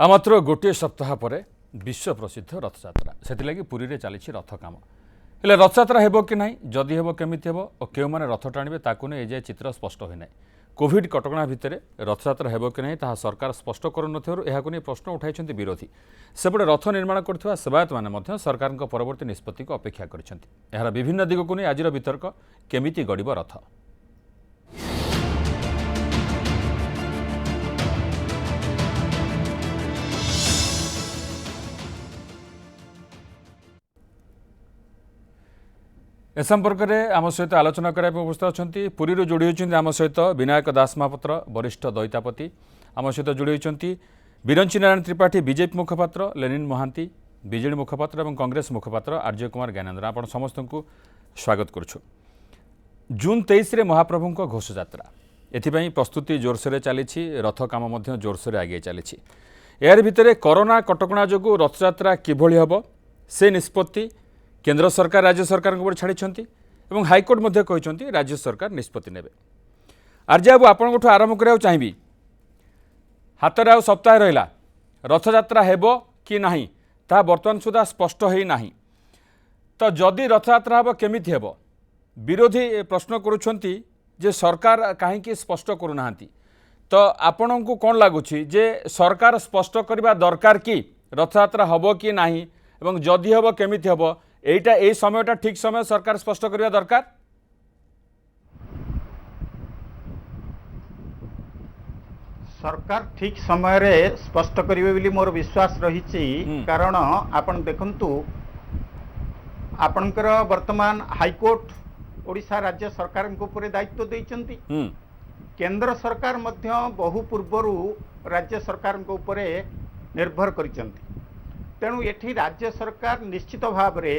मात्र गोटे सप्ताह पर विश्व प्रसिद्ध रथयात्रा से पुरी में चली रथ काम हेले रथयात्रा हेब कि ना जदि हेब केमिति हेब और क्यों मैंने रथ टाणवे ताकू नहीं एजाए चित्र स्पष्ट होना कोविड कटका भितर रथयात्रा हेब कि ना सरकार स्पष्ट करूँ प्रश्न उठाई विरोधी सेपटे रथ निर्माण कर सेवायत मैंने सरकार परवर्ती निष्पत्ति को अपेक्षा कर विभिन्न दिग को नहीं आज वितर्क केमिति गड़ब रथ। ए संपर्क में आम सहित आलोचना करने उपस्थित अच्छा पुरी जोड़ी होती आम सहित विनायक दास महापात्र वरिष्ठ दैतापति आम सहित जोड़ी होती बिरंची नारायण त्रिपाठी बीजेपी मुखपात्र लेनिन महांती बीजेडी मुखपात्र और कांग्रेस मुखपात्र आर्य कुमार ज्ञानेन्द्र आप समस्त को स्वागत करुछु। जून 23 रे महाप्रभु घोष यात्रा एथि प्रस्तुति जोरसोर चली रथ काम जोरसोर आगे चली यार भितर कोरोना कटकणा जो रथयात्रा किभली हम से निष्पत्ति केंद्र सरकार राज्य सरकार छाड़ी हाइकोर्ट कहते राज्य सरकार निष्पत्ति नेबे। आर्य बाबू आपंठ आरंभ करा चाहिए हाथ में सप्ताह रहा रथयात्रा हेब कि ना ता बर्तमान सुधा स्पष्ट है ना तो जदि रथयात्रा हेब केमिति हेब विरोधी प्रश्न करुछंती जे सरकार कहीं स्पष्ट करूना तो आपण को कौन लगुच जे सरकार स्पष्ट करने दरकार कि रथयात्रा हेब कि ना एवं जदि हेब केमिति हेब एटा ए समयटा ठीक समय सरकार स्पष्ट करने दरकार। सरकार ठीक समय रे स्पष्ट करिवे बोली मोर विश्वास रही कारण आपण देखंतु आपणकर वर्तमान हाईकोर्ट ओडिशा राज्य सरकार ऊपर दायित्व देइचंती केंद्र सरकार मध्य बहु पूर्वरु राज्य सरकार ऊपर निर्भर करिचंती तेणु एठी राज्य सरकार निश्चित भाव रे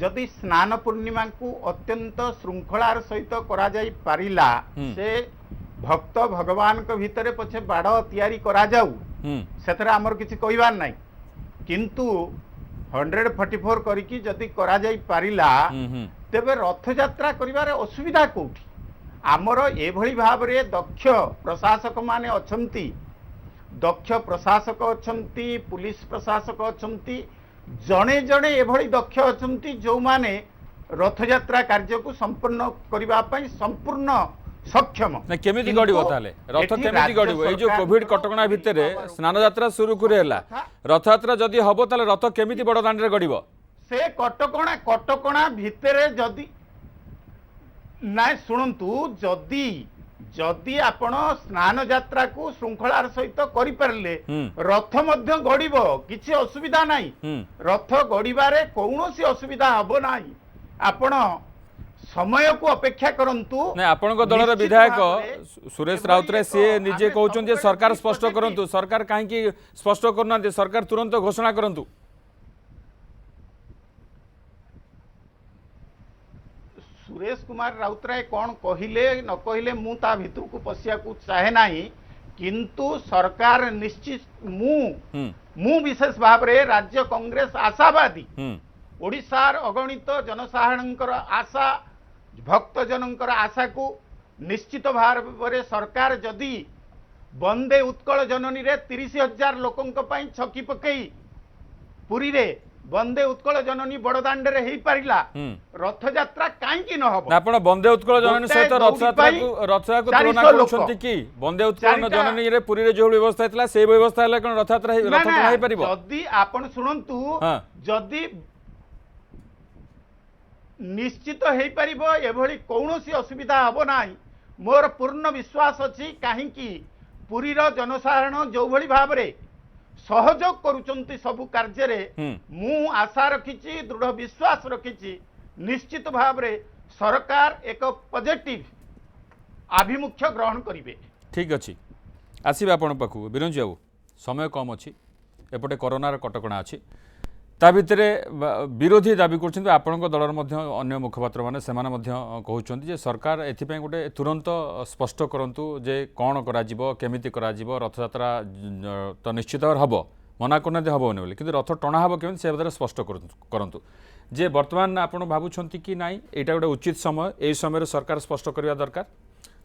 जदि स्नान पूर्णिमा को अत्यंत श्रृंखलार सहित करा जाई पारिला से भक्त भगवान के भितर पछे बाड़ तैयारी करा जाऊ सेथरे हमर किछि कहबार नाही किंतु 144 करिकी जदि करा जाई पारिला तेबे रथ यात्रा करिवारे असुविधा कोठी हमर एभली भाव रे दक्ष प्रशासक माने अछंती दक्ष प्रशासक अछंती पुलिस प्रशासक अछंती जणे जणे एभली दक्ष अछंती जो माने रथ यात्रा कार्य को संपूर्ण करिबा पई संपूर्ण सक्षम केमिति गडिबो ताले रथ केमिति गडिबो ए जो कोविड कटकणा भितर स्नान यात्रा शुरू करेला रथ यात्रा जदि हबो ताले रथ केमिति बड़ दांड रे गडिबो से कटकणा भितर जदि ना सुनंतु जदि जदि आपण स्नान यात्रा को श्रृंखलार सहित करि परले रथ मध्य गड़िब किछि असुविधा नाही रथ गड़िबारे कौनसी असुविधा हबो नाही आपण समय को अपेक्षा करंतु नै आपनको दलर विधायक सुरेश राउतरे से निजे कहउछन सरकार स्पष्ट करंतु सरकार काहे कि स्पष्ट करना सरकार तुरंत घोषणा करंतु। सुरेश कुमार राउतराय कौन कहले न कहले मु ता भितर को पशिया को चाहे नाही किंतु सरकार निश्चित मु विशेष भाव रे राज्य कांग्रेस आशावादी ओडिशार अगणित जनसाधारणकर आशा भक्त जनकर आशा को निश्चित भाव रे सरकार जदि वंदे उत्कल जननी रे 30,000 लोकंक पई छकी पकई पुरी रे वंदे उत्कल जननी बड़दांड रे हेई पारिला रथ यात्रा काहे कि न हबो आपण वंदे उत्कल जननी सहित रथ को तुलना करछंती कि वंदे उत्कल जननी रे पुरी रे जो व्यवस्था हेतला से व्यवस्था हेला कोन रथ यात्रा रथ हेई परिबो जदी आपण सुनंतु जदी निश्चित हेई परिबो एभली कोनोसी असुविधा हबो नाही मोर पूर्ण विश्वास अछि काहे कि पुरी रो जनसाधारण जो भली भाव रे सहयोग करुचंती सबु कार्य रे मु आशा रखिची दृढ़ विश्वास रखिची निश्चित भाव रे सरकार एक पॉजिटिव आभिमुख्य ग्रहण करिवे। ठीक अछि आसीबे आपण पाखु बिरंजी बाबू समय कम अछि एपटे कोरोना कटकणा अछि ता भितरे विरोधी दाबी करछन आपणको दलर मध्य अन्य मुखपात्र माने सेमाने मध्य कहउछन जे सरकार एथिपय गोटे तुरंत स्पष्ट करंतु जे कोन करा जिवो केमिति करा जिवो रथयात्रा तो निश्चित हबो मना करना दे हबो नै किंतु रथ टणा हबो केमिति से बदले स्पष्ट करंतु जे वर्तमान आपण भाबुछंती कि नाई एटा गोटे उचित समय ए समय सरकार स्पष्ट करिया दरकार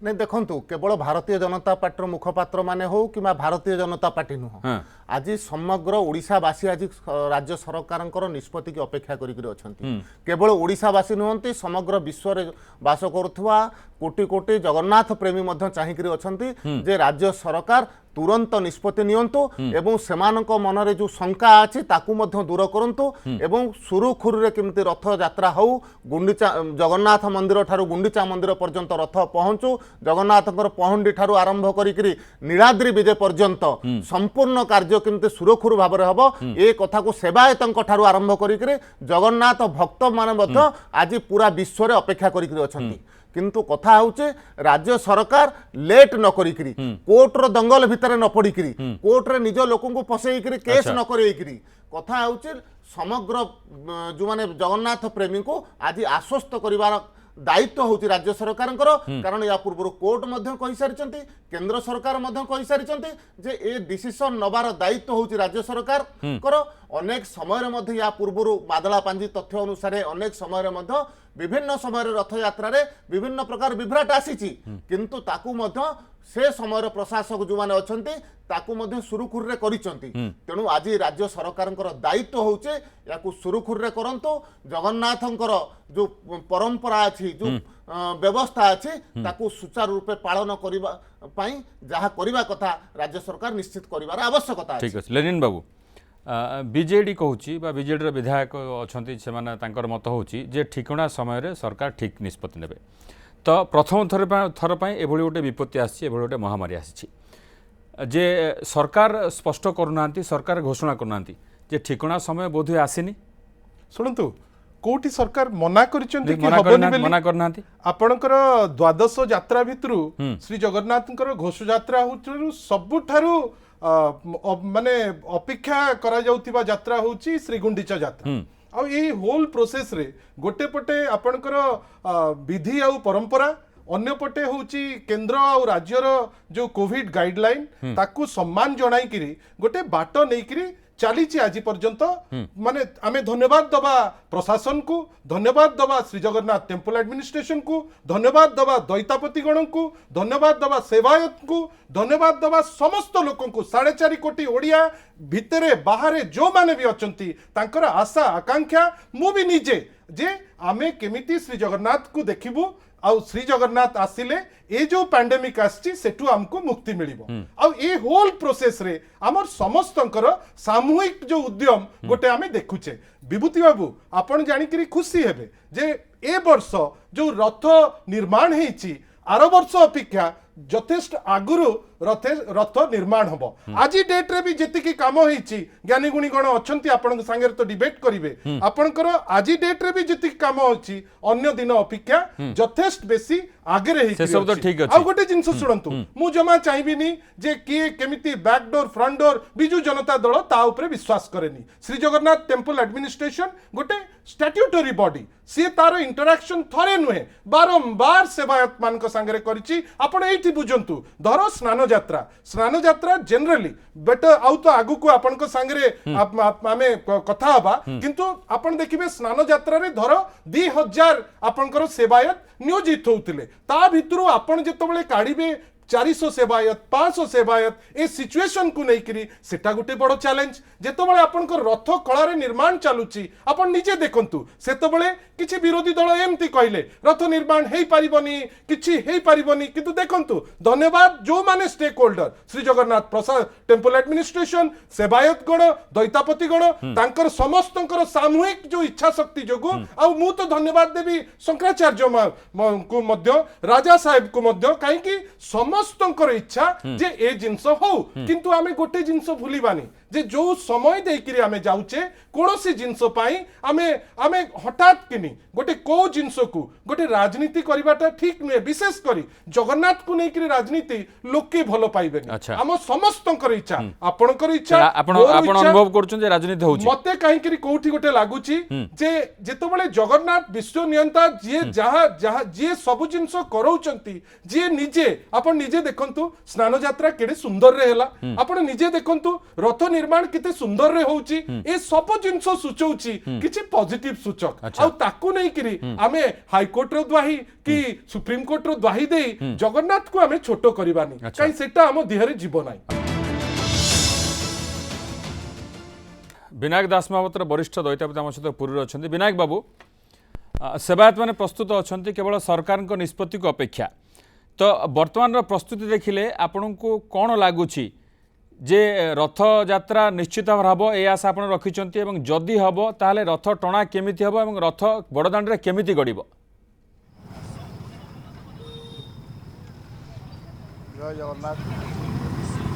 नहीं देखंतु केवल भारतीय जनता पार्टी मुखपात्र माने हो कि भारतीय जनता पार्टी नुह हाँ। आज समग्र ओडिशावासी आज राज्य सरकार निष्पत्ति की अपेक्षा करिकरी अछंती केवल ओडिशावासी नुहंती समग्र विश्व रे वास करुवा कोटि कोटि जगन्नाथ प्रेमी मध्य चाहिकरी अछंती जे राज्य सरकार तुरंत निष्पत्ति नियंतु एवं सेमानक मनरे जो शंका अछि ताकू मध्य दूर करंतु एवं सुरुखुरुरे केमती रथ यात्रा हो गुंडीचा जगन्नाथ मंदिर ठारू गुंडीचा मंदिर पर्यंत रथ पहुंचु जगन्नाथकर पहुंडी ठारू आरंभ करिकरी नीलाद्री विजय पर्यंत संपूर्ण कार्य केमती सुरखुरु भाव में हबो ए कथा को सेवायतंक ठारू आरंभ करिकरी जगन्नाथ भक्त माने मध्य आज पूरा विश्व रे अपेक्षा करिकरी अछंती किंतु कथा होचे राज्य सरकार लेट न करिकरी कोर्ट रो दंगल भितर न पड़िकरी कोर्ट रे निज लोकन को फसेइकरी केस न करेइकरी कथा होचे समग्र जो माने जगन्नाथ प्रेमी को आज आश्वस्त करिवार दायित्व होची राज्य सरकार कारण या पूर्व कोर्ट मध्य कहि सारिचंती केंद्र सरकार मध्य कहि सारिचंती जे ए डिसीजन नबार दायित्व होची राज्य सरकार करो अनेक समय मध्य या पूर्व बादला पांजी तथ्य अनुसार अनेक समय मध्य विभिन्न समय रथ यात्रा रे विभिन्न प्रकार विभ्राट आसीची किंतु ताकू मध्य से समय प्रशासक जो माने अछंती ताकू मध्य सुरुखुर रे करिसंती तेणु आज राज्य सरकारଙ୍କର दायित्व होचे याकू सुरुखुर रे करंतो जगन्नाथଙ୍କର जो परंपरा अछि जो व्यवस्था अछि ताकू सुचारू रूपे पालन करिबा पई जहा करिबा कथा राज्य सरकार निश्चित करिवार आवश्यकता अछि। ठीक अछि लेनिन बाबू बीजेडी कहूँ बा बीजेडी विधायक अच्छा से मत हूँ जे ठिकणा समय सरकार ठीक निष्पत्ति नेबे तो प्रथम थर पर एभली गोटे विपत्ति आसी गोटे महामारी आसी जे सरकार स्पष्ट करूना सरकार घोषणा करूना जे ठिकणा समय बोधहुए आसीनी शुणु कोठी सरकार मना मना करना आपणकर द्वादश यात्रा भितरु श्री जगन्नाथଙ୍କର घोष यात्रा सबुठारु माने अपेक्षा करा जाउथिबा यात्रा होची श्री गुंडीचा यात्रा आ ये होल प्रोसेस रे गोटे पटे आपणकर विधि आ परंपरा अन्य पटे होची केंद्र आ राज्यर जो कोविड गाइडलाइन ताकू सम्मान जणाई किरी गोटे बाट नै किरी चली आज पर्यंत माने आमे धन्यवाद दबा प्रशासन को धन्यवाद दबा श्री जगन्नाथ टेम्पल एडमिनिस्ट्रेशन को धन्यवाद दबा दैतापति गण को धन्यवाद दबा सेवायत को धन्यवाद दबा समस्त लोक को 4.5 कोटी ओडिया भितरे बाहरे जो माने भी अचंती तांकर आशा आकांक्षा मु भी निजे जे आमे केमिति श्री जगन्नाथ को देखिबु आउ श्री जगन्नाथ आसिले ए जो पैंडेमिक आछि सेटू हमको मुक्ति मिलिबो आउ ए होल प्रोसेस रे हमर समस्तंकर सामूहिक जो उद्यम गोटे आमे देखुचे विभूति बाबू आपण जानि करी खुशी हेबे जे ए वर्ष जो रथ निर्माण हेछि आर वर्ष अपेक्षा यथेष्ट आगुरु रथ निर्माण हम आज डेट रे भी जेतिकी काम होईची ज्ञानी गुणी गण अछंती आपन संगे तो डिबेट करिवे आपनकर आज डेट रे भी जेतिकी काम होईची अन्य दिन अपेक्षा यथेष्ट बेसी आगे रही से सब तो ठीक अछि आ गोटे जिंस सुनंतु मु जमा चाहिबिनी जे किए केमिति back door front door Biju Janata Dal ता ऊपर विश्वास करेनी श्री जगन्नाथ टेम्पल एडमिनिस्ट्रेशन गोटे स्टैट्यूटरी बॉडी सी तार इंटरैक्शन थरे नुहे बारंबार सेवायत मान संगे करिची आपण एठी बुझंतु धरो स्नान यात्रा जनरली बेटर आउ तो आगु को आपण को संगे आमे कथा हबा किंतु आपण देखिबे स्नान यात्रा रे धरो 2000 आपनकर सेवायत नियोजित होउतिले ता भितरु आपण जेतबेले काढिबे 400 सेवायत 500 सेवायत ए सिचुएशन को नहीं करी सेटा गोटे बड़ चैलेंज जेतबेले आपनकर रथ कला रे निर्माण चालुची आपण निजे देखंतु सेतबेले किछि विरोधी दल एमती कहले रथ निर्माण हेई पारिबनी किछि हेई पारिबनी किंतु देखंतु धन्यवाद जो माने स्टेक होल्डर श्री जगन्नाथ प्रसाद टेम्पल एडमिनिस्ट्रेशन सेवायत गण दैतापति गण तांकर समस्तंकर सामूहिक जो इच्छा शक्ति जोगु आ मु तो धन्यवाद देबी शंकराचार्य को मध्य राजा साहेब को मध्य काहे कि समस्तंकर इच्छा जे ए जिंस हो किंतु आमे गोटे जिंस भूलिबानी जे जो समय देकिरी आमे जाउचे कोनोसी जिंस पाई आमे आमे हठात किनी गोटे को जिंस को गोटे राजनीति करिबाटा ठीक नुहे विशेष करी जगन्नाथ को नेकिरी राजनीति लोके भलो पाइबेनी हम समस्तंकर इच्छा आपनकर इच्छा आपण अनुभव करछन जे राजनीति होउची मते काहे कि कोठी गोटे लागुची जे जेतबेले जगन्नाथ विश्व नियंता जे जहा जे सब जिंस करौचंती जे निजे आपण निजे देखंतु स्नान यात्रा केडे सुंदर रे हैला आपण निजे देखंतु रथ निर्माण केते सुंदर रे होउची ए सब जिंस सूचौची किछि पॉजिटिव सूचक अच्छा। आ ताकू नै करी आमे हाई कोर्ट रो द्वाही कि सुप्रीम कोर्ट रो द्वाही देई जगन्नाथ को आमे छोटो करबानी अच्छा। काई सेटा हम देहरे जीव नाही। विनायक दास महापात्र वरिष्ठ दैतापति आम सहित पुरी अच्छा विनायक बाबू सेवायत मैंने प्रस्तुत अच्छा केवल सरकार निष्पत्ति को अपेक्षा तो वर्तमान प्रस्तुति देखिले आपण को कौन लगुच जे रथ यात्रा निश्चित भाव हम ये आशा आप रखिंट जदि हम ताहले रथ टणा केमिति हम और रथ बड़दाण्ड रे केमिति गड़ब। जय जगन्नाथ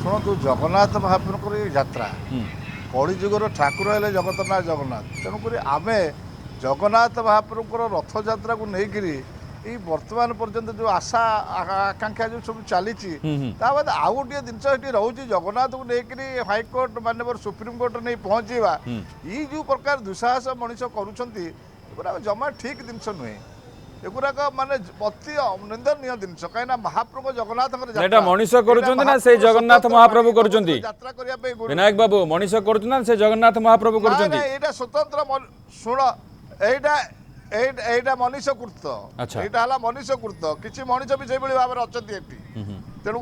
शुणु जगन्नाथ महाप्रभुर ये यात्रा कलिजुगर ठाकुर हेले जगतनाथ जगन्नाथ तेणुक आम जगन्नाथ महाप्रभुर रथ यात्रा को लेकर ये वर्तमान पर्यंत जो आशा आकांक्षा जो सब चली बाद आउ गोटे जिनस रोचे जगन्नाथ को लेकर हाइकोर्ट मानव सुप्रीम कोर्ट नहीं पहुँचवा ये जो प्रकार दुस्साहस मनीष करा जमा ठीक जिनस नुहे एगुराक माने अति निंदनीय जिनस कहीं महाप्रभु जगन्नाथ एटा मनीष करूछन्ति ना से जगन्नाथ महाप्रभु करूछन्ति यात्रा करिया पे विनायक बाबू मनीष करूछन्ति ना से जगन्नाथ महाप्रभु करूछन्ति एटा स्वतंत्र शुण एटा मनीष कृत अच्छा। एटा हला मनीष कृत किछि मनीष भी सेबळी भाबरे अछंती एटी तेणु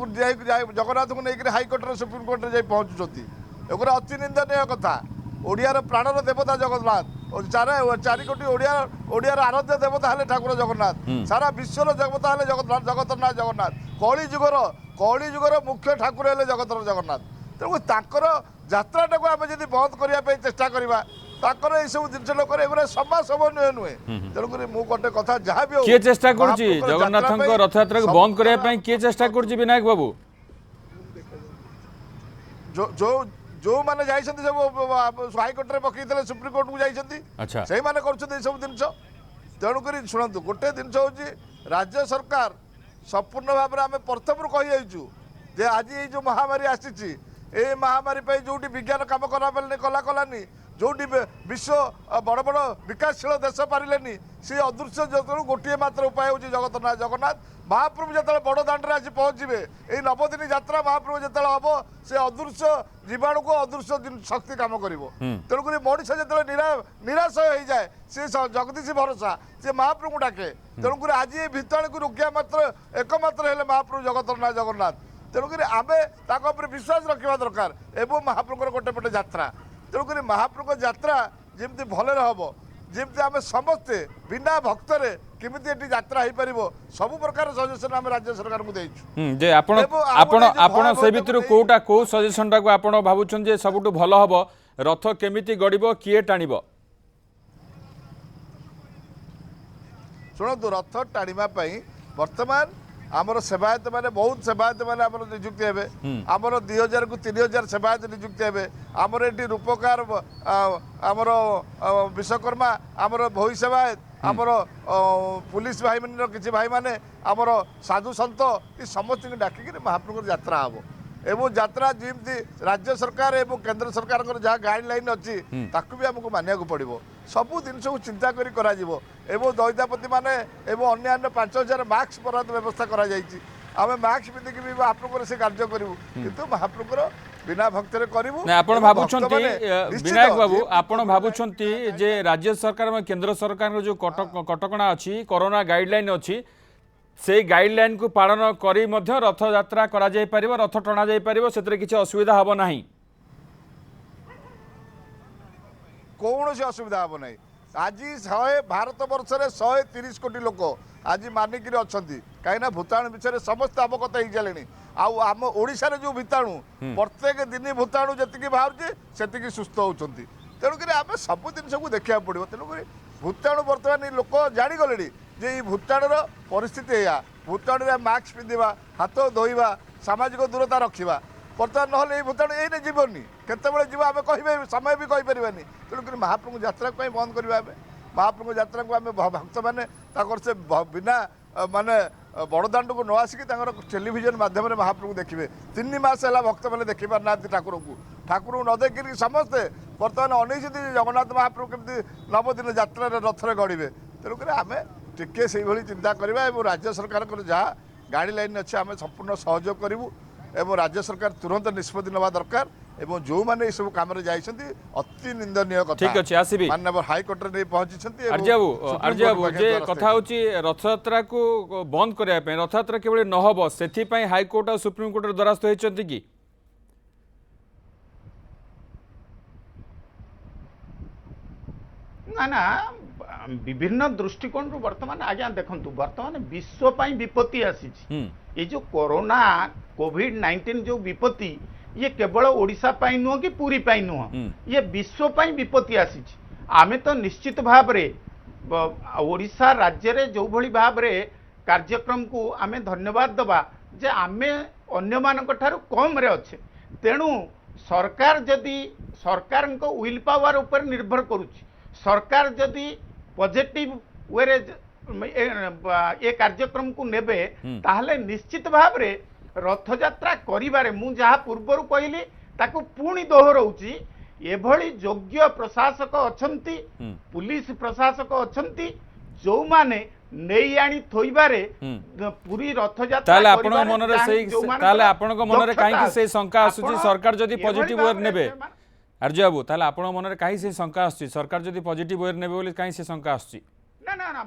जगन्नाथ को लेकर हाइकोर्ट रे सुप्रीम कोर्ट रे जाई पहुंचुछंती एगुरा अति निंदनीय कथा ओडियार प्राणर देवता जगन्नाथ चारि कोटी ओडियार आराध्य देवता हेले ठाकुर जगन्नाथ सारा विश्वर देवता हेले जगतनाथ जगन्नाथ कलिजुगर मुख्य ठाकुर हेले जगन्नाथ तेणु ताकर यात्राटा को आम जब बंद करने चेष्टा करवा ताकर ये सब जिन लोक समाज सब नुहे नुहे तेणुक मुझे गोटे कथा जहाँ भी किए चेष्टा करुछि जगन्नाथ रथ यात्रा को बंद करने पे किए चेष्टा करुछि विनायक बाबू जो मैंने जाइछन्ति सब हाइकोर्ट रे पकईते सुप्रीम कोर्ट को जाइछन्ति अच्छा से माने करछन्ति सब जिनस तेणुक शुणु गोटे जिनस हूँ राज्य सरकार संपूर्ण भाव में आम प्रथम कही जाइछु जे आज ये जो महामारी आसी ए महामारी पे जो विज्ञान काम कलानी जो विश्व बड़ बड़ विकासशील देश पारे सी अदृश्य जो गोटे मात्र उपाय हूँ जगतनाथ जगन्नाथ महाप्रभु जो बड़ दाण्ड आसी पहुँचे ये नवदिन यात्रा महाप्रभु जो हम से अदृश्य जीवाणु को अदृश्य शक्ति काम कर तेणुक मनीष जो निराश हो जाए सी जगदीश भरोसा सी महाप्रभु डाके तेणुक आज ये भीताणु को रोकिया मात्र एकमात्र है महाप्रभु जगतनाथ जगन्नाथ तेणुक आम विश्वास रखा दरकार एवं महाप्रभुर गोटे पटे यात्रा तेणुक महाप्रभु यात्रा जमी भले हम जमी आम समस्ते बिना भक्तरे केमिति एटी यात्रा हो पार सब प्रकार सजेसन आम राज्य सरकार को देइछु जे आपण से भितर कोटा को सजेशन टाको आपण भाबुछन जे सबटु भलो हबो रथ केमिति गडिबो किए टाणिबो शुणु रथ टाणिबा पई वर्तमान आमर सेवायत मैंने बहुत सेवायत मैंने आमर नियुक्ति हेबे आमर 2000 को 3000 सेवायत नियुक्ति हेबे आमर एटी रूपकार आमर विश्वकर्मा आमर भोई सेवायत आमर पुलिस भाई मान किसी भाई माने आमर साधु सन्त ये समस्त डाकिक महाप्रभु यात्रा हम एवं यात्रा जमी राज्य सरकार एवं केंद्र सरकार जहाँ गाइडलाइन अच्छी ताकू भी आमको मानिया पड़ो सबू जिन को चिंता करा एवं दैतापति माने एवं अन्य 5000 मास्क बराद व्यवस्था आम मास्क पिंधिकी भी महाप्रभु से कार्य करूँ किंतु महाप्रभुर बिना भक्तरे करूँ आपण भाबुछंती विनायक बाबू आपण भाबुछंती जे राज्य सरकार और केंद्र सरकार जो कटकणा अच्छी कोरोना गाइडलाइन अच्छी से गाइडलाइन को पालन करी मध्य रथ यात्रा करा जाय परिबो रथ टणा जाय परिबो सेतरे किछि असुविधा हबो नाही कौन से असुविधा हम ना आज भारत वर्ष में 130 कोटी लोक आज मानिक अच्छा कहीं भूताणु विषय समस्त अवगत हो चले आम ओडिशा जो भूताणु प्रत्येक दिन भूताणु जी बाहर से सुस्थ होती तेणुक आम सब जिन को देखा पड़ो तेणुक भूताणु बर्तमान लोक जाणीगले जे ये भूताणुर परिस्थिति या भूताणु मास्क पिंधा हाथ धोवा सामाजिक दूरता रखा बर्तमान ना ये भूताणु ये जीवनी केतबे जीव आम कह समय भी कहीपरानी तेणुक महाप्रभु यात्रा को बंद करवा महाप्रभु यात्रा को आम भक्त मैंने से बिना माने बड़दाण्ड को न आसिक टेलीविजन माध्यम महाप्रभु देखिए 3 मास है भक्त मैंने देखी पार ना ठाकुर को न देखिए समस्ते बर्तमान अनेक जगन्नाथ महाप्रभु केमती नवदिन यात्रा रथरे गड़े तेणुक आम टिके से चिंता करवा राज्य सरकार जहाँ गाइडलाइन अच्छे आम संपूर्ण सहयोग करूँ एवं राज्य सरकार तुरंत निष्पत्ति नेवा दरकार एवं जो माने ये सब काम रे जाइछन्ती अति निंदनीय कथा ठीक अछि आसीबी माननीय हाईकोर्ट रे पहुंची आर्जाबू जे कथा होची रथयात्रा को बंद करिया पे रथयात्रा केवल न हबो सेथि पई हाईकोर्ट और सुप्रीम कोर्ट रे द्वारस्थ होइछन्ती कि ना ना विभिन्न दृष्टिकोण वर्तमान आज्ञा देखंतु वर्तमान विश्व पई विपत्ति आसी ये जो कोरोना कोविड-19 जो विपत्ति ये केवल ओडिशा पई नुह कि पूरी पई नुह ये विश्व पई विपत्ति आसी आमे तो निश्चित भाव रे ओडिशा राज्य रे जो भली भाव रे कार्यक्रम को आमे धन्यवाद दबा जे आमे अन्य मानक ठारू कम रे अच्छे तेणु सरकार जदि सरकार को विल पावर ऊपर निर्भर करुछि सरकार जदि पॉजिटिव वे ए कार्यक्रम को नेबे ताहले निश्चित भाव रे रथ यात्रा करिबारे मु जहा पूर्वरु कहली ताकू पुणी दोहरौची एभली योग्य प्रशासक अछंती पुलिस प्रशासक अछंती जो माने नेई आनी थोइबारे पूरी रथ यात्रा ताले आपन मनरे सेही ताले आपन को मनरे काहे कि से शंका आसुची सरकार जदी पॉजिटिव वे नेबे आर्जाबू ताले आपन मनरे काहे से शंका आसुची सरकार जदी पॉजिटिव वे नेबे बोली काहे से शंका आसुची ना ना ना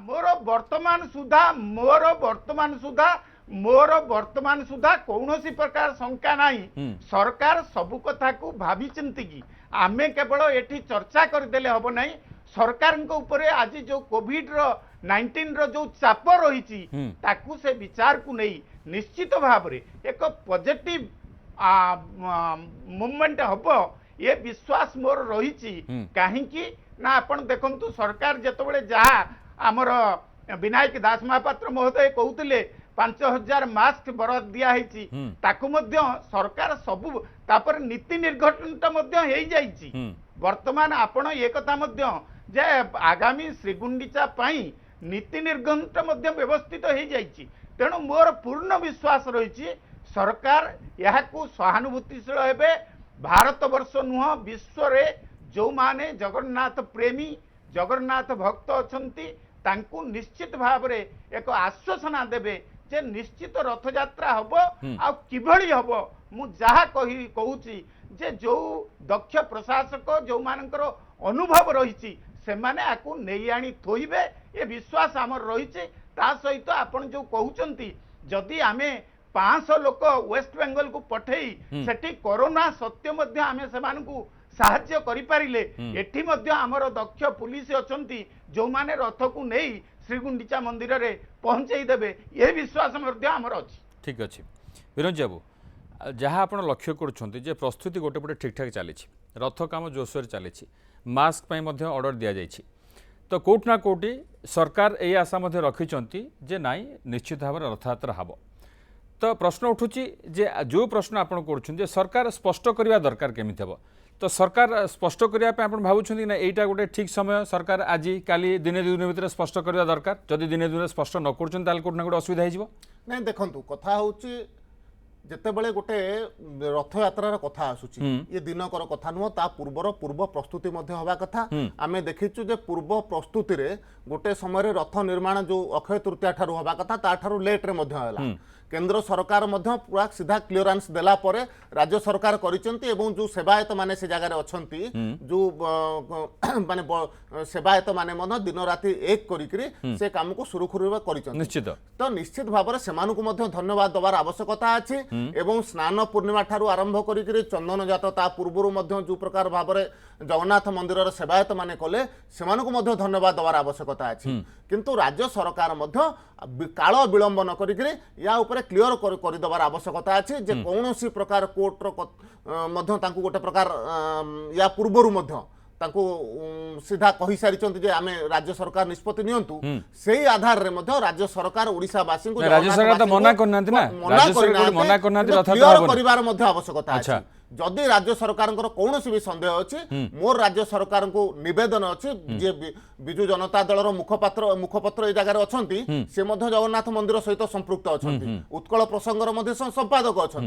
मोर वर्तमान सुधा कौनसी प्रकार शंका नहीं सरकार सबु कथा को भाभी चिंती की आमे केवल एठी चर्चा करदेले हबो नहीं सरकार को ऊपर आज जो कोविड-19 रो जो चाप रही ताकू से विचार को नहीं निश्चित भाव रे एक पॉजिटिव मूवमेंट हबो ये विश्वास मोर रही कहीं ना आपण देखंतु सरकार जेतबेले जहा आमर विनायक दास महापात्र महोदय कहते 5000 मास्क बराद दिया ताकू मध्य सरकार सबु तापर नीति निर्घटन वर्तमान आपण ये कथा मध्य जे आगामी श्रीगुंडीचा पाई नीति निर्घटन व्यवस्थित हो जाइछि तेणु मोर पूर्ण विश्वास रही सरकार यह सहानुभूतिशील हेबे भारत वर्ष नुह विश्व रे जो माने जगन्नाथ प्रेमी जगन्नाथ भक्त अछंती तांकू निश्चित भाव रे एक आश्वासना देबे जे निश्चित रथ यात्रा हबो आ किभली हबो मु जहा कहूची जे जो दक्ष प्रशासक जो मानकर अनुभव रही से माने आकू नेई आनी थोइबे ये विश्वास आमर रही ता सहित आपण जो कहउचंती जदि आमे 500 लोक वेस्ट बेंगल को पठेई सेठी कोरोना सत्य मध्य आमे सेमानकू साहाଯ୍य करि पारिले एठी मध्य आमर दक्ष पुलिस अछंती जो माने रथ को नेई श्रीगुंडीचा मंदिर रे पहुंचई देबे ये विश्वास मध्य आमर अछि ठीक अछि विरंज बाबू जहाँ आप लक्ष्य करुँच जे प्रस्तुति गोटे पटे ठीक ठाक चली रथ काम जोरसोर चली मास्क पर ऑर्डर दि जाइए तो कौटना कौटी सरकार ये आशा रखिंट जे नाई निश्चित भाव रथयात्रा हम तो प्रश्न उठुची जे जो प्रश्न आप कर सरकार स्पष्ट करवा दरकार केमी हम तो सरकार स्पष्ट करने भावुं ना यहाँ गोटे ठीक समय सरकार आज काली दिने दुई दिन भितर स्पष्ट करवा दरकार जदि दिने दुई स्पष्ट न कर कौटना गोटे असुविधा हो नहीं देखु कथा हूँ जितेबले गोटे रथ यात्रार कथा आसूची ये दिनकर कथा नुह ता पूर्व प्रस्तुति हवा कथा आमे देखिचु जे पूर्व प्रस्तुति रे गोटे समय रथ निर्माण जो अक्षय तृतीया ठारू हवा कथा ता ठारू लेट रे मध्य हला केंद्र सरकार मध्य पूरा सीधा क्लियरेंस देला परे राज्य सरकार करिसेंती एवं जो सेवायत माने से जगह अछंती जो माने सेवायत माने मध्य दिन राति एक करिकरी से काम को सुरखुरु करिसेंती निश्चित तो निश्चित भाव सेमानकु मध्य धन्यवाद दबार आवश्यकता अछि एवं स्नान पूर्णिमा ठारू आरंभ करिकरी चंदन जात ता पूर्वरु मध्य जो प्रकार भाव रे जगन्नाथ मंदिर सेवायत माने कले सेमानकु मध्य धन्यवाद दबार आवश्यकता अछि किंतु राज्य सरकार मध्य काल विलंब न करिकरी या ऊपर क्लियर कर दबार आवश्यकता अछि जे कौनसी प्रकार कोर्ट रो मध्य तांकु गोटे प्रकार या पूर्वरु मध्य तांकु सीधा कहि सारिचंती जे आमे राज्य सरकार निष्पत्ति नियंतु सेही आधार रे मध्य राज्य सरकार ओडिसा वासी को राज्य सरकार तो मना करनांती ना राज्य सरकार मना करनांती क्लियर करिवार मध्य आवश्यकता अछि जदि राज्य सरकार कौन भी संदेह अच्छी मोर राज्य सरकार को निवेदन अच्छी जे विजु जनता दल मुखपत्र ए जगह अच्छा से जगन्नाथ मंदिर सहित संपृक्त अच्छा उत्कल प्रसंगर संपादक अच्छा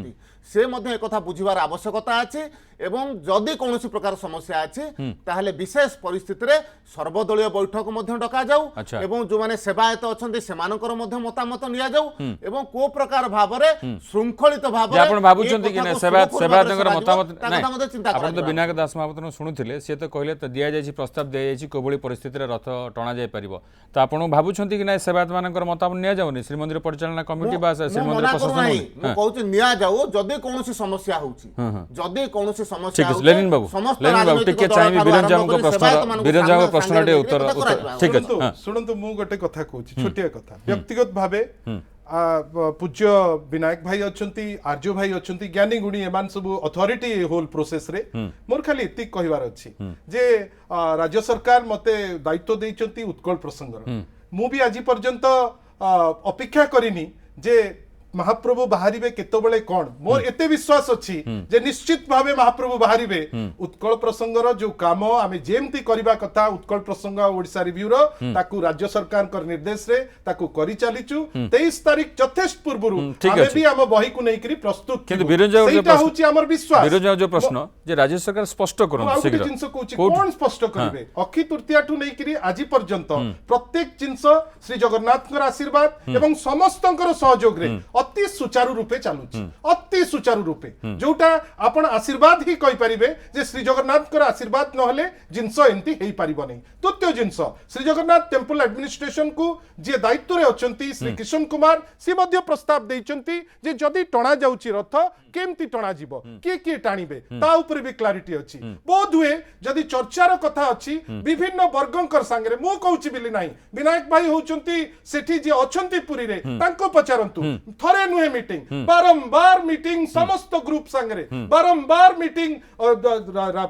से एक बुझार आवश्यकता अच्छी एवं जदि कौन प्रकार समस्या अच्छी ताहले विशेष परिस्थिति रे सर्वदलीय बैठक डका जाऊ अच्छा। एवं जो माने सेवायत अच्छा सेमानकर मतामत निया जाऊ एवं को प्रकार भाव में शृंखलित भाव जे आपण भाबुचंती कि नै सेवायतଙ୍କର मतामत नै चिंता आपण तो विनायक दास महापात्र शुणुथिले से तो कहले तो दिया जायछि प्रस्ताव दिया जायछि कोबोली परिस्थिति रे रथ टणा जाय परिबो तो आपण भाबुचंती कि नै सेवायत मानकर मतामत निया जाउनी श्रीमंदिर परिचालना कमिटी बा श्रीमंदिर प्रशासन मु कहूछि निया जाऊ जदि कोनोसी समस्या होउछि जदि कोनोसी समस्या ठीक है लेनिन बाबू टिके चाहिए बिरंजा को प्रश्न टे उत्तर ठीक है शुणु मु गोटे कथा कहूँ छोटिया कथा व्यक्तिगत भावे पूज्य विनायक भाई अच्छी आर्य भाई अच्छी ज्ञानी गुणी एमान सब अथॉरिटी होल प्रोसेस रे मोर खाली एति कहबार अछि जे राज्य सरकार मते दायित्व देइचंती उत्कल प्रसंगर मु भी आज पर्यंत अपेक्षा करिनी जे महाप्रभु बाहरिबे केतबेले कोन मोर एते विश्वास अछि जे निश्चित भावे महाप्रभु बाहरिबे उत्कल प्रसंगर जो काम आमे जेमती करिबा कथा उत्कल प्रसंग ओडिसा रिव्यू रो ताकू राज्य सरकार कर निर्देश रे ताकू करि चालिचु 23 तारिख यथेष्ट पूर्वरु आमे भी हम बही को नै करी प्रस्तुत किंतु बिरंजा जो प्रश्न होछि हमर विश्वास बिरंजा जो प्रश्न जे राज्य सरकार स्पष्ट करन शीघ्र जिंस कहूछि कोन स्पष्ट करबे अखि तृतीया टू नै करी आज पर्यंत प्रत्येक जिंस श्री जगन्नाथ आशीर्वाद एवं समस्तंकर सहयोग रे अति सुचारू रूपे चलुची अति सुचारू रूपे जोटा आपण आशीर्वाद ही कहि परिबे जे श्री जगन्नाथ आशीर्वाद नहले जिंस एंती हेई परिबो नै तृतीय जिंस श्री जगन्नाथ टेम्पल एडमिनिस्ट्रेशन को जे दायित्व रे अछंती श्री किशन कुमार से मध्य प्रस्ताव देइचंती जे जदी टणा जाउची रथ केमती टणा जीवो के टाणीबे ता ऊपर भी क्लैरिटी अछि बोध हुए जदी चर्चार कथा अछि विभिन्न वर्गंकर संगे मु कहूची बिली नाही विनायक भाई होचंती सेठी जे अछंती पुरी रे तांको पचारंतु थरे नुहे मीटिंग बारंबार मीटिंग समस्त ग्रुप संगे बारंबार मीटिंग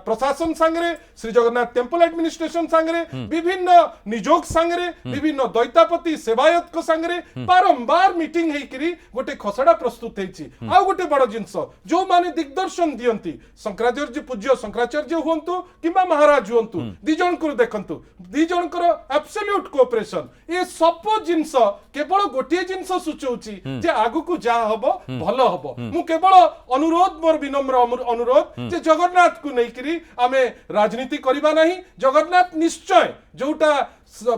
प्रशासन संगे श्री जगन्नाथ टेम्पल एडमिनिस्ट्रेशन संगे विभिन्न निजोग संगे विभिन्न दैतापति सेवायत को संगे बारंबार मीटिंग हेकरी गोटे खसड़ा प्रस्तुत हेछि आ गोटे बड़ जिंस जो माने दिग्दर्शन दियंती शंकराचार्य पूज्य शंकराचार्य हुंतु किबा महाराज हुंतु दि जण को देखंतु दि जण को एब्सोल्यूट कोऑपरेशन ए सब जिंस केवल गोटे जिंस सूचौची जे आगु को जा हबो भलो हबो मु केवल अनुरोध मोर विनम्र अनुरोध जे जगन्नाथ को नै करी आमे राजनीति करिबा नाही जगन्नाथ निश्चय जोटा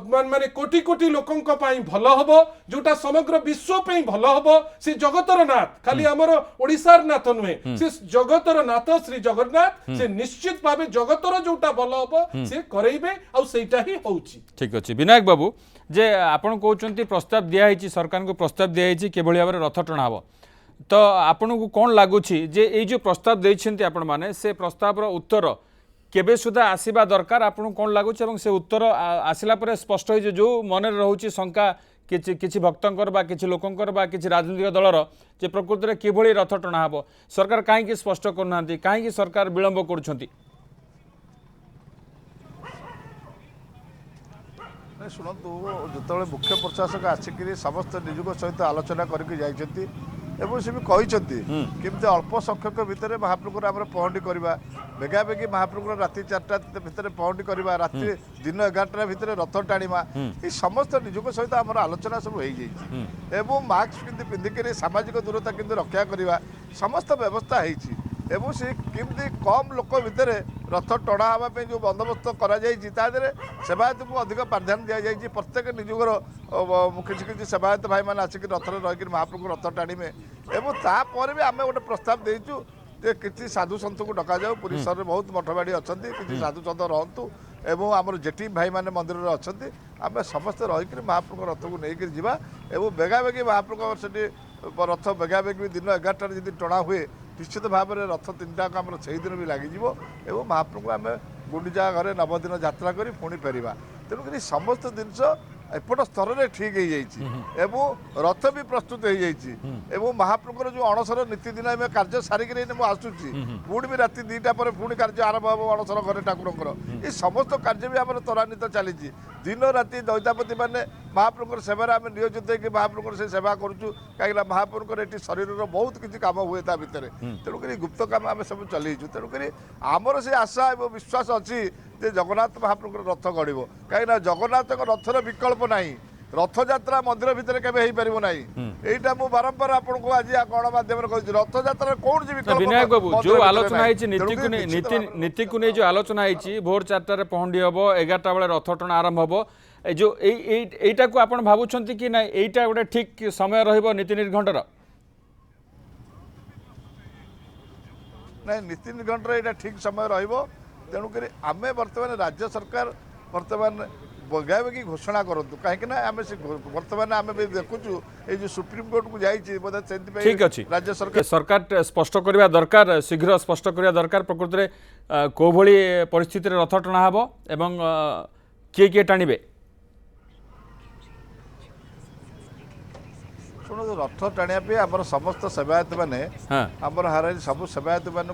माने कोटी कोटी लोकन को पाई भलो हबो जोटा समग्र विश्व पे भलो हबो से जगतर नाथ खाली हमर ओडिसार नाथ नुहे से जगतर नाथ श्री जगन्नाथ से निश्चित भावे जगतर जोटा भलो हबो से करैबे आ सेटा ही होउची ठीक अछि विनायक बाबू जे आपण कहउचंती प्रस्ताव दिया हिची सरकार को प्रस्ताव दिया हिची केबोली भाबरे रथ टणा हबो तो आपण को कोन लागुची जे ए जो प्रस्ताव देइछंती आपण माने से प्रस्ताव रो उत्तर केबे सुधा आसीबा दरकार आपन कोन लागुच एवं से उत्तर आसिला परे स्पष्ट हो जो मन रहउची शंका किछि भक्तंकर बा किछि लोकंकर बा किछि राजनीतिक दलर जे प्रकृति रे किभଳି रथ टणा हबो सरकार काहे कि स्पष्ट करनांती काहे कि सरकार विलंब करूछंती शुणु जो मुख्य प्रशासक आसिक समस्त निजुग सहित आलोचना करके जाइछंती एवं से भी कहते केमती अल्प संख्यक भितर महाप्रभु आम पहंडी करवा बेगाबेगी महाप्रभु राति 4टा भितर पहंडी करवा राति दिन 11टा भितर रथ टाणीमा ये समस्त निजुग सहित आम आलोचना सब हो मास्क पिंधिक सामाजिक दूरता किंतु रक्षा करवा समस्त व्यवस्था एवं से केमती कम लोक भितर रथ टणा हाँवाई जो बंदोबस्त कर सेवायत को अधिक प्राधान्य दि जाए प्रत्येक निजुगर किसी सेवायत भाई मैंने आसिक रथ रही महाप्रभु रथ टाणीमे एवं तापर भी आम गोटे प्रस्ताव देचु जे किसी साधु सन्थ को डक जाऊ पुरी सहर में बहुत मठबाड़ी अच्छा किसी साधु सन्थ रहतु एवं आम जेटी भाई मैंने मंदिर में अच्छा आम समस्ते रहीकि महाप्रभु रथ को लेकर जावा एवं बेगाबेगी महाप्रभु से रथ बेगाबेगी दिन 11टार जब टणा हुए निश्चित भाव में रथ 3टा आम से दिन भी लगिज और महाप्रभु आम गुंडीचा घरे 9 दिन यात्रा कर पुणी फेरवा तेणुक समस्त जिनस एपट स्तर में ठीक हो जाइए रथ भी प्रस्तुत हो जाइए महाप्रभुर जो अणसर नीतिदिन आम कार्य सारिक आसूसी पुणी भी राति 2टा पर पुणी कार्य आरंभ हम अणसर घरे ठाकुर ये समस्त कार्य भी आम त्वरान्वित चली दिन राति दैतापति मैंने महाप्रभुर सेवार आम नियोजित होकर महाप्रभुर से सेवा करूँ कहीं महाप्रभुर ये शरीर बहुत किसी कम हुए ता भितर तेणुक गुप्त काम आम सब चलू तेणुक आमर से आशा और विश्वास अच्छी जे जगन्नाथ महाप्रभुर रथ गढ़ कहीं जगन्नाथ रथर विकल्प नहीं रथ यात्रा मंदिर भितर केबे हेई परिबो नाही एटा मु बारंबार आपन को आज गणमाध्यम रे कहछि रथ यात्रा कोन जे विकल्प विनायक बाबू जो आलोचना है नीति को नहीं जो आलोचना है भोर 4टार पहंडी हम 11टा बेले रथ टଣା आरंभ हम जो एटा को आपण भाबुछंती कि ना एटा गोटे ठीक समय रहइबो नीति निर्घंटर नहीं नीति निर्घंटर एटा ठीक समय रहइबो तेणुक आम बर्तमान राज्य सरकार बर्तमान बगाबगी घोषणा करूँ कहीं आम बर्तमान आम देखुचु ये सुप्रीम कोर्ट को जाइए ठीक अच्छी राज्य सरकार सरकार स्पष्ट करवा दरकार शीघ्र स्पष्ट करवा दरकार प्रकृत में कौ भली परिस्थिति रथ टଣା हम एवं किए किए टाणिबे शुणु रथ टाणिया आम समस्त सेवायत मैंने आमर हार सब सेवायत मान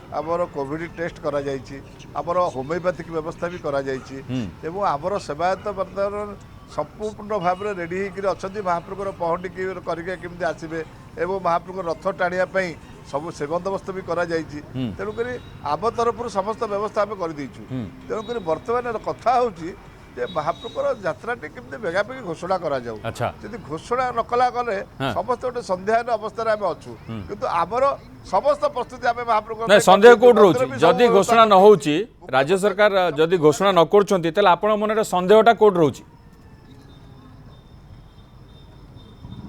आमर कोविड टेस्ट करा जाइछि आमर होमियोपैथिक व्यवस्था भी करा जाइछि एवं आमर सेवायत बर्तमान संपूर्ण भाव में रेडी होकर अच्छा महाप्रभुर पहंडी करके केमती आसबे एवं महाप्रभुर रथ टाणिया सब से बंदोबस्त भी करा जाइछि तेणुक आम तरफ समस्त व्यवस्था आम कर तेणुक बर्तमान कथा होछि जे महाप्रभुर यात्राटी केमती बेगाबेगी घोषणा करा जाऊ यदि घोषणा न कला गले समस्त गोटे संदेह अवस्था आम अच्छु किंतु आमर समस्त प्रस्तुति आम महाप्रभु नहीं संदेह कोड रोची जदि घोषणा न होची राज्य सरकार जदि घोषणा न करछंती तले आपण मनरे संदेहटा कोड रोची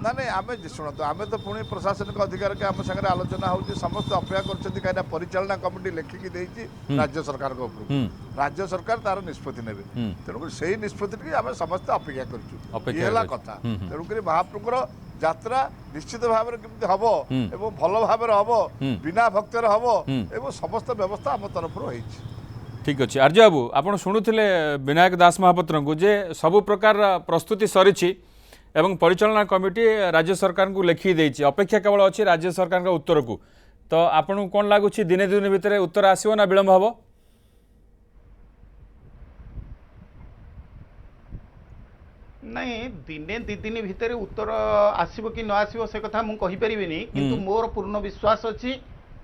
ना नहीं आम शुणु आम तो पुणी प्रशासनिक अधिकार के आम सागर आलोचना होची समस्त अपेक्षा करछंती कहीं परिचालना कमिटी लेखिकी देइछि राज्य सरकार को ऊपर राज्य सरकार तार निष्पत्ति नेबे तेणुक से निष्पत्ति आम समस्त अपेक्षा करछु ये हला कथा तेणुक महाप्रभुर यात्रा निश्चित भाव में केमती हम एवं भल भाव हम बिना भक्तर हम एवं समस्त व्यवस्था आम तरफ होइछि ठीक अच्छे आर्य बाबू आप शुणुले विनायक दास महापात्र को जे सबु प्रकार प्रस्तुति सरी एवं परिचालना कमिटी राज्य सरकार को लिखी देछि अपेक्षा केवल अच्छी राज्य सरकार का उत्तर को तो आपन कौन लगुच दिने दिन भितर उत्तर आसो ना विलंब हम नहीं दिने दी दिन भितर उत्तर आसो कि न आसो से कथा मु कहि परिबिनी किंतु मोर पूर्ण विश्वास अछि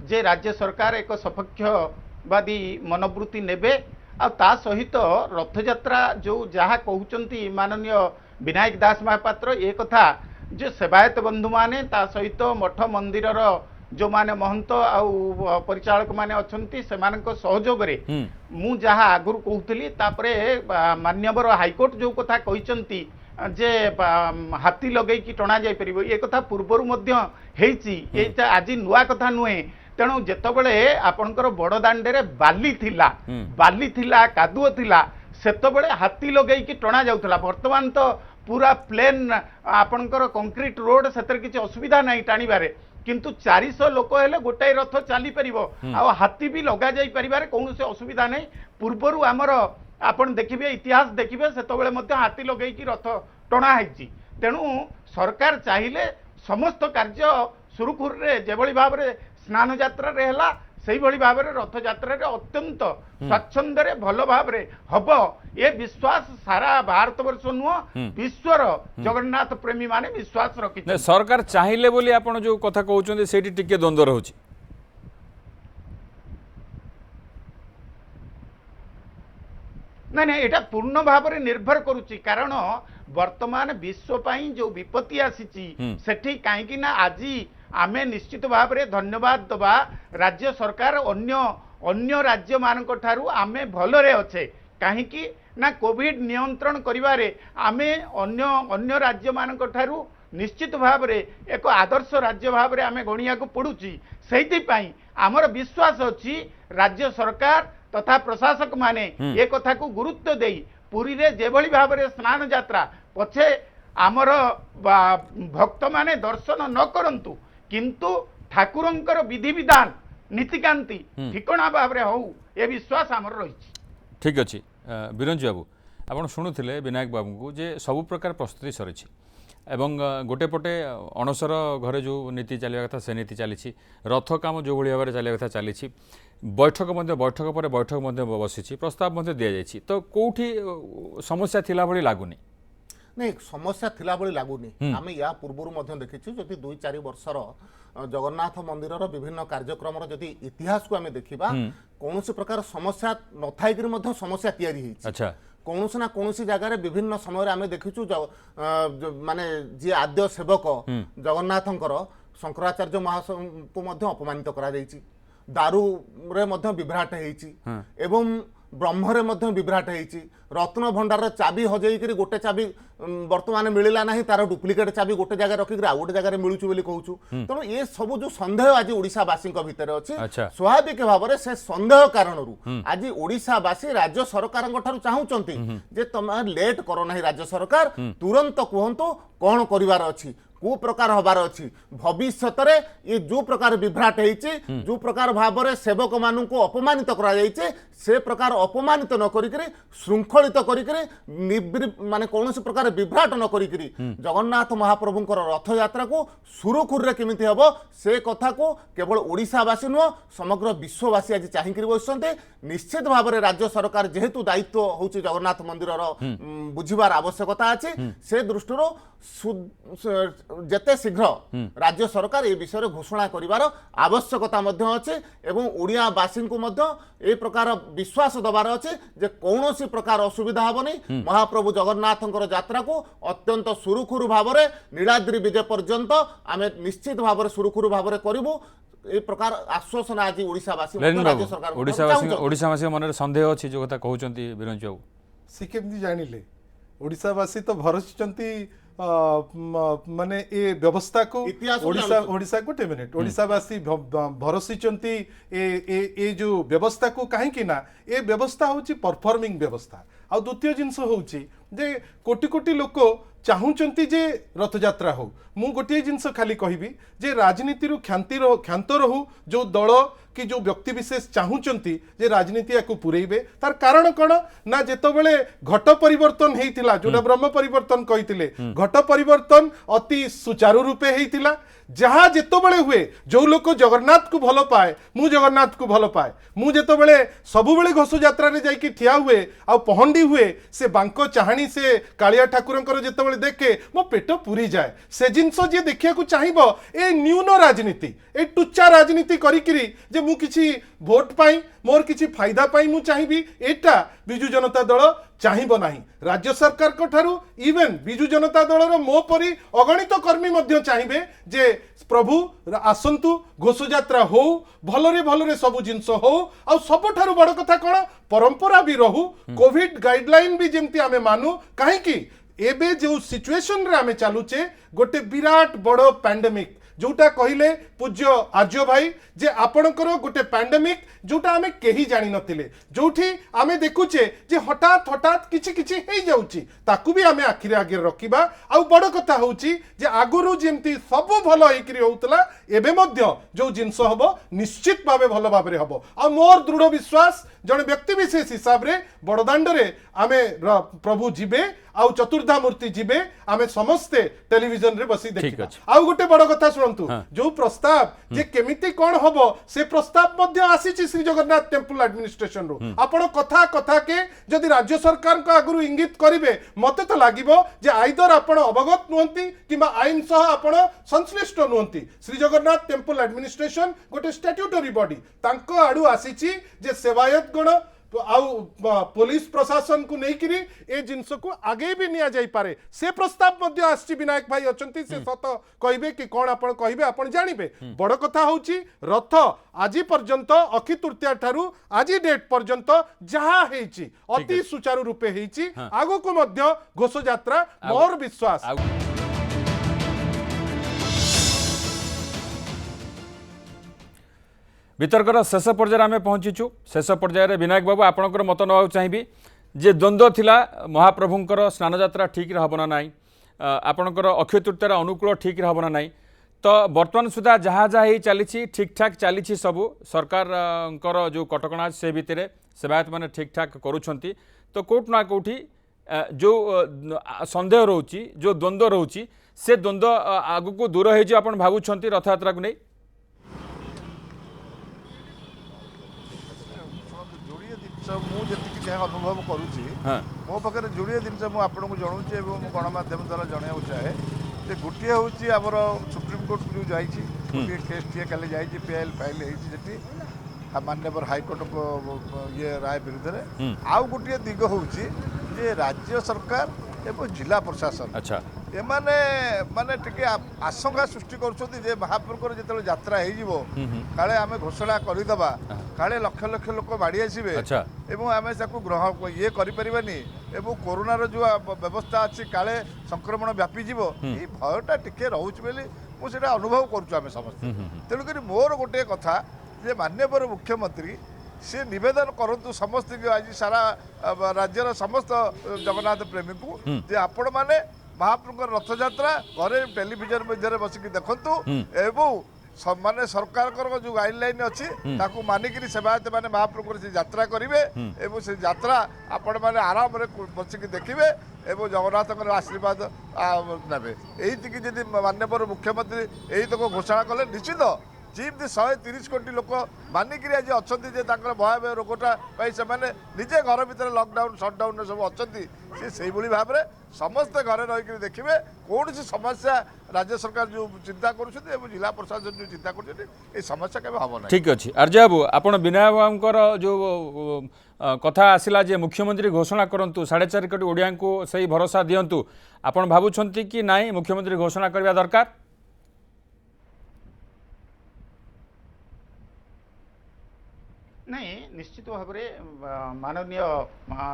जे राज्य सरकार एक सपक्षवादी मनोवृत्ति नेबे आ ता सहित रथयात्रा जो जहाँ कहउचंती माननीय विनायक दास महापात्र ए कथा जो सेवायत बंधु माने ता सहित मठ मंदिर जो माने महंत आउ परिचालक माने अछंती सेमानक सहयोग रे मु जहाँ आगुर कहूली तापरे मान्यवर हाईकोर्ट जो कथा कहिचंती जे हाथी लगई कि टणा जाई परिबो ए कथा पूर्वरु मध्य हेची एटा आज नुआ कथा नुहे तेणु जेतबेले आपनकर बड़ दांडे बाली थिला कादुओ थिला सेतबेले हाथी लगई कि टणा जाउथला वर्तमान तो पूरा प्लेन आपनकर कंक्रीट रोड सेतर किछि असुविधा नाही टाणीबारे किंतु 400 लोक हेले गोटाई रथ चली परिबो आ हाथी भी लगा जाई परिबारे कोनोसे असुविधा नाही पूर्वरु हमर आपण देखिबे इतिहास देखिबे सेतबेले मध्य हाथी लगई कि रथ टणा हेछि तेणु सरकार चाहिए समस्त कार्य सुरुखुर रे जेभली भाव रे स्नान यात्रा रे हला सेही भली भाव रे रथ यात्रा रे अत्यंत स्वच्छंद रे भल भाव रे हबो ये विश्वास सारा भारत वर्ष नुह विश्वर जगन्नाथ प्रेमी माने विश्वास रखि सरकार चाहिए बोली आपण जो कथा कहउचंदी सेठी टिके द्वंद्व रहउची नहीं एटा पूर्ण भाव में निर्भर करुच्ची कारण वर्तमान विश्व पाई जो विपत्ति आसी सेठी कहीं ना आज आमे निश्चित भाव में धन्यवाद दबा राज्य सरकार अन्य राज्य मानक ठारू आमे भलरे अच्छे कहीं ना कोविड नियंत्रण करिवारे आमे अन्य राज्य मानक ठारू निश्चित भाव में एक आदर्श राज्य भाव में आमे गणिया को पड़ुची सेहिपाई आमर विश्वास अच्छी राज्य सरकार तथा प्रशासक माने ये कथा को गुरुत्व दे पुरी रे जेभली भाव में स्नान यात्रा पछे आमर भक्त माने दर्शन न करंतु किंतु ठाकुरंकर विधि विधान नीतिकांति ठिकणा भाव में हो ये विश्वास आमर रही। ठीक अच्छे बिरंजी बाबू ଆପଣ ଶୁଣୁଥିଲେ ବିନାୟକ ବାବୁଙ୍କୁ ଯେ ସବୁ ପ୍ରକାର ପ୍ରସ୍ତୁତି ସରିଛି ଏବଂ गोटे पटे अणसर घरे जो नीति चलवा कथा से नीति चली रथ काम जो भाई भाव चलवा कथा चली बैठक पर बैठक बसी प्रस्ताव दि जाए तो कौटी समस्या थिला भली लागुनी नहीं समस्या थिला भली लागुनी आम या पूर्व देखीचु जदि 2-4 वर्षर जगन्नाथ मंदिर विभिन्न कार्यक्रम जदि इतिहास को आम देखा कौन प्रकार समस्या न थी समस्या तैयारी अच्छा कौन ना कौन जगह विभिन्न समय आम देखीचु माने जी आद्य सेवक जगन्नाथंकर शंकराचार्य महाशय को अपमानित करा जायछि दारू रे मध्य विभ्राट होईछि एवं ब्रह्मरे मध्य विभ्राट होईछि रत्न भंडार चाबी हजेइकरी गोटे चाबी वर्तमान मिलला नहीं तार डुप्लिकेट चाबी गोटे जगह रखिक आ गोटे जगह मिलुछु बोली कहूछु तेणु ये सब जो संदेह आज ओडिशावासी भितर अच्छी स्वाभाविक भाव में से संदेह कारण आज ओडिशावासी राज्य सरकार चाहूचंती जे तुम लेट करो नहीं राज्य सरकार तुरंत कहतु कौन करिवार अछि को प्रकार हबार अच्छी भविष्य ये जो प्रकार विभ्राट होती जो प्रकार भाव में सेवक मान को अपमानित करा जायछि से प्रकार अपमानित न करिकरी श्रृंखलित करिकरी माने कौन प्रकार विभ्राट न करिकरी जगन्नाथ महाप्रभुंकर रथ यात्रा को सुरुखुर केमिति हबो से कथा को केवल ओडिशावासी नुह समग्र विश्ववासी आज चाहिकरी बसते निश्चित भाव में राज्य सरकार जेहेतु दायित्व होछि जगन्नाथ मंदिर बुझिबार आवश्यकता अछि से दृष्टि जेते शीघ्र राज्य सरकार ए विषय में घोषणा करिवार आवश्यकता अच्छे एवं ओडियावासी को ए प्रकार विश्वास दबार अच्छे जे कौन प्रकार असुविधा हेनी महाप्रभु जगन्नाथंकर यात्रा को अत्यंत सुरुखुरु भाव में नीलाद्रि विजय पर्यंत आम निश्चित भाव में सुरुखुरु भाव में करूँ ए प्रकार आश्वासन आज ओडिशावासी राज्य सरकार ओडिशावासी मन संदेह अच्छी जो कथा कहउचंती बिरंज बाबू सी केमती जानिले ओडिशावासी तो भरसुचंती माने ए व्यवस्था को ओडिशा गोटे मिनिट ओडिशावासी भरसीचंती ए जो व्यवस्था को कहीं ना ए व्यवस्था होची परफॉर्मिंग व्यवस्था आ द्वितीय जिनस होची जे कोटी कोटी लोक चाहूचंती जे रथयात्रा हो मु गोटे जिनस खाली कहबी जे राजनीति क्षांत रहू जो दल कि जो व्यक्ति विशेष चाहूचंती जे राजनीति या पुरेबे तार कारण कौन ना जेतबेले घट परिवर्तन हेइतिला जोटा ब्रह्म परिवर्तन कहितिले घट परिवर्तन अति सुचारू रूपे हेइतिला जहाँ जेतबेले हुए जो लोक जगन्नाथ को भल पाए मु जगन्नाथ को भल पाए मु जेतबेले सबुबेले घोष यात्रा रे जाइकी ठिया हुए आ पहंडी हुए से बांको चाहाणी से कालिया ठाकुरंकर जेतबेले देखे मो पेट पुरी जाए से जिनस जे देखिया को चाहिबो ए न्यून राजनीति ए टुच्चा राजनीति करिकिरी जे मु किछि भोट पाई मोर किछि फायदा पाई मु चाहिबी एटा बिजु जनता दल चाहिबो नाही राज्य सरकार को ठारू इवन बिजु जनता दल रो मो परी अगणित कर्मी मध्य चाहिबे जे प्रभु आसंतु घोष यात्रा हो भलरे सब जिनस हो आ सबठारु बड़ कथा कोन परंपरा भी रहू कोविड गाइडलाइन भी जेमती आमे मानु काहे कि एबे जो सिचुएशन रे आमे चालुचे गोटे विराट बड़ पैंडेमिक जोटा कहले पूज्य आर्य भाई जे आपणकर गोटे पैंडेमिक जोटा आमे केही जानि नथिले जोठी आमे देखुचे जे हठात हठात किछि किछि हेई जाउची ताकू भी आमे आखिरे आगे रखिबा आ बड़ कथा होउची जे आगुरु जेमती सब भलो हेकरी होउतला एबे मध्य जो जिंस हबो निश्चित भावे भलो भाबरे हबो आ मोर दृढ़ विश्वास जने व्यक्ति विशेष हिसाब रे बड़दांड रे आमे प्रभु जिबे आउ चतुर्धा मूर्ति जिबे आमे समस्ते टेलीविजन रे बसी देखिबा आउ गोटे बड़ कथा सुनंतु जो प्रस्ताव जे केमिति कोन हबो से प्रस्ताव मध्य आसीची श्री जगन्नाथ टेम्पल एडमिनिस्ट्रेशन रो आपण कथा कथा के जदि राज्य सरकार को आगुरु इंगित करिवे मते तो लागिबो जे आइदर आपण अवगत नुहंती किबा आईन सह आपण संश्लिष्ट नुहंती श्री जगन्नाथ टेम्पल एडमिनिस्ट्रेशन गोटे स्टैट्यूटरी बॉडी तांको आडू आसीची जे सेवायत गण आउ पुलिस प्रशासन को लेकिरी ए जिनस को आगे भी निया जाई पारे से प्रस्ताव मध्य आछि विनायक भाई अछंती से सत कहबे कि कोन आपण कहबे आपण जानिबे बड़ कथा होची रथ आजि पर्यंत अखि तृतीया ठारू आजि डेट पर्यंत जहा हेची अति सुचारू रूपे हेची आगो को मध्य घोष यात्रा मोर विश्वास वितर्कर शेष पर्यायर आम पहुँचीचु शेष पर्यायर विनायक बाबू आपणकर मत नवा चाहिए जे द्वंद्व थिला महाप्रभुंकर स्नान यात्रा ठीक रे हबना नाई आपणकर अक्षय तृतीयार अनुकूल ठीक रे हबना नाई तो वर्तमान सुधा जहाँ जहाँ ही चली ठीक ठाक चली सबू सरकार जो कटकणा से भितर सेवायत मैंने ठीक ठाक करुँच तो कौट ना कौटी जो सन्देह रोची जो द्वंद्व रोची से द्वंद्व आगु को दूर हो आप भावुंट रथयात्रा को नहीं जोड़िए जिनस मुझे जहाँ अनुभव करुच्ची हाँ मो पाखे जोड़िए जिनस मुझे जनाऊँ गणमाध्यम द्वारा जनवाक चाहे जे गोटे हूँ आमर सुप्रीमकोर्ट जो जाइए गोटे केस टे का PIL फाइल होती माननीय हाइकोर्ट ये राय विरुद्ध में आउ गोटे दिग हूँ जे राज्य सरकार एवं जिला प्रशासन अच्छा एमाने माने टिके आशंका सृष्टि कर महाप्रभुर जो यात्रा हो काले आम घोषणा करदेबा काले लक्ष लक्ष लोक माड़ी आसबे अच्छा एवं आम ग्रहण ये करें एवं कोरोनार जो व्यवस्था अच्छी काले संक्रमण व्यापीज ये भयटा टिके रोच बोली मुझे अनुभव करुँ समस्त तेणुक मोर गोटे कथा जे माननीय मुख्यमंत्री सी निवेदन करतु समस्त आज सारा राज्यर समस्त जगन्नाथ प्रेमी को जे आपण माने महाप्रभु रथयात्रा घरे टेलीविजन मध्य बसिक देखु एवं माने सरकार जो गाइडलाइन अच्छी ताकू मानिक सेवायत मैंने महाप्रभु से यात्रा करेंगे एवं से यात्रा आपण मैंने आराम बसिक देखिए एवं जगन्नाथ आशीर्वाद ने यही माननीय मुख्यमंत्री यही तक घोषणा कले निश्चित जिमती 130 कोटी लोक मानिक आज अच्छा भयावह रोगटा से निजे घर भितर लॉकडाउन सटडाउन सब अच्छा से भाव में समस्ते घरे रही देखिए कौन सी समस्या राज्य सरकार जो चिंता कर जिला प्रशासन जो चिंता कर समस्या केवे हम ना ठीक अच्छे आर्य बाबू आपड़ विनय बाबूर जो कथा आसला जे मुख्यमंत्री घोषणा करूँ 4.5 कोटी ओडिया को सही भरोसा दिंतु आपड़ भावुंट कि नाई मुख्यमंत्री घोषणा करने दरकार नहीं निश्चित भाव में माननीय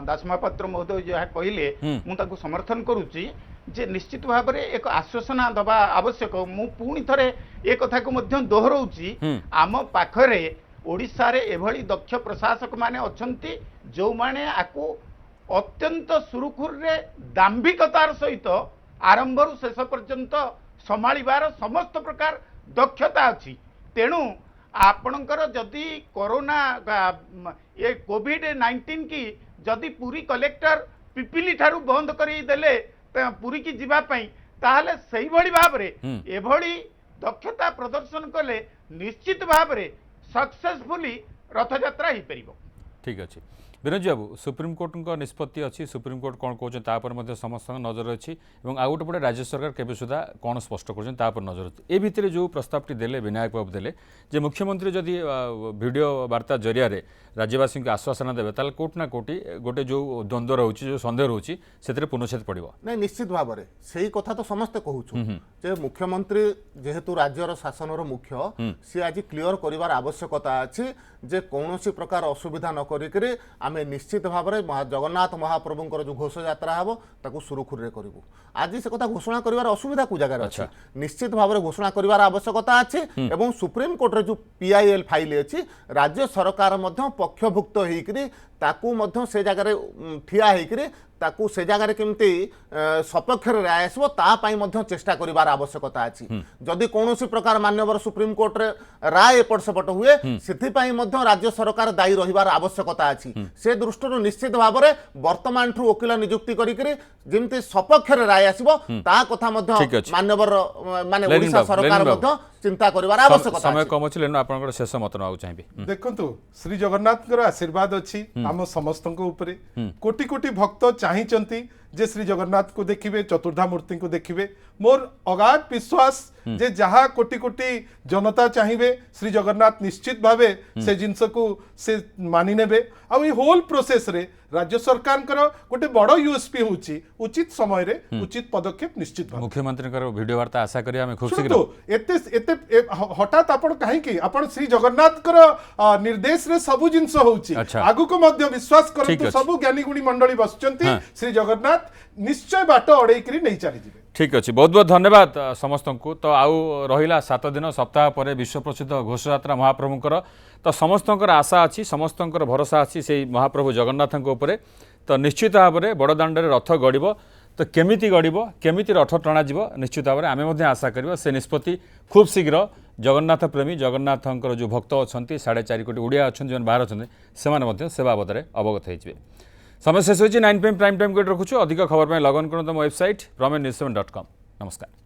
दास महापात्र महोदय जहाँ कहले मुझे समर्थन करुच्ची जे निश्चित भाव में एक आश्वासना दबा आवश्यक मु पुणी थे ए कथा को दोहराऊँगी आम पाखरे ओडिशा रे एभली दक्ष प्रशासक माने अछंती जो माने आकु अत्यंत सुरुखुर रे दाम्भिकतार सहित आरंभ रु शेष पर्यंत संभाळिबार समस्त प्रकार दक्षता अछि तेणु आपणकर जदि कोरोना ये कोविड-19 की जदि पूरी कलेक्टर पिपिली ठारू बंद करदेले पूरी की जीवाई ताहले सही भली भाव रे एभली दक्षता प्रदर्शन कले निश्चित भाव रे सक्सेसफुली रथयात्रा हो पार ठीक अच्छे विनोद बाबू सुप्रीमकोर्ट निष्पत्ति अच्छी सुप्रीमकोर्ट कौन कहते समस्त नजर अच्छी और आउ गोटे पटे राज्य सरकार केबे सुधा कौन स्पष्ट कर नजर अच्छी ए भितर जो प्रस्तावटी देले विनायक बाबू देले जे मुख्यमंत्री जदि वीडियो वार्ता जरिया राज्यवासी को आश्वासन देवे ताल कोट ना कोटी गोटे जो द्वंद्व रोचे जो सन्देह रोचे से पुनच्छेद पड़ो नहीं निश्चित भाव में से कथा तो समस्ते कहूँ जे मुख्यमंत्री जेहेतु राज्यर शासन मुख्य सी आज क्लियर कर आवश्यकता अच्छी जे कौन प्रकार असुविधा न करी आम निश्चित भाव में जगन्नाथ महाप्रभुंर जो घोष यात्रा हम ताकू सुरुखुरी करूँ आज से कथा घोषणा कर असुविधा को जगह अच्छे निश्चित भाव में घोषणा कर आवश्यकता अच्छी और सुप्रीमकोर्ट जो PIL फाइल अच्छी राज्य सरकार पक्षभुक्त होकर से जगह ठिया होकर ताकू से जगह केमती सपक्ष राय आसो तापाई चेष्टा कर आवश्यकता अच्छी जदि कौन प्रकार मान्यवर सुप्रीमकोर्ट राय एपट सेपट हुए से राज्य सरकार दायी रही आवश्यकता अच्छी से दृष्टि निश्चित भाव में वर्तमान ठू वकिल नियुक्ति करमती सपक्ष राय आसो ता कथा मान्यवर माने ओडिशा सरकार चिंता कर आवश्यकता समय कम अच्छे लेकिन आप शेष मत ना चाहिए देखु श्री जगन्नाथ आशीर्वाद अच्छी आम समस्त कोटि कोटि भक्त चाहती जे श्री जगन्नाथ को देखिए चतुर्धा मूर्ति को देखिए मोर अगाध विश्वास जे जहाँ कोटि कोटि जनता चाहिए श्री जगन्नाथ निश्चित भावे से जिनस को से मानि नेबे आ होल प्रोसेस रे राज्य सरकार गोटे बड़ USP होची उचित समय रे उचित पदक्षेप निश्चित भाव मुख्यमंत्री वीडियो वार्ता आशा करिया हमें खूब शीघ्र एते हठात आपण कहीं आपण श्री जगन्नाथ निर्देश रे सबु जिनस होची आगु को मध्य विश्वास करतु सबु ज्ञानी गुणी मंडली बसचंती श्री जगन्नाथ निश्चय बाट अड़े करी नहीं चली जिवे ठीक अच्छे बहुत बहुत धन्यवाद समस्त को तो आउ रहा 7 दिन सप्ताह पर विश्व प्रसिद्ध घोषयात्रा महाप्रभुंकर तो समस्त आशा अच्छी समस्त भरोसा अच्छी से महाप्रभु जगन्नाथ उपरे तो निश्चित भाव में बड़दाण्ड रथ गड़ब तो केमिति गड़ब केमिति रथ टणा निश्चित भाव में आम आशा करवा से निष्पत्ति खूब शीघ्र जगन्नाथ प्रेमी जगन्नाथंकर जो भक्त अच्छा 4.5 कोटी ओडिया अच्छा जो बाहर अच्छा से बाबद अवगत हो समय शेष होइछि 9 PM प्राइम टाइम को रखुछु अधिक खबर ପାଇଁ लॉग ऑन करନ୍ତୁ वेबसाइट pramenews7.com नमस्कार।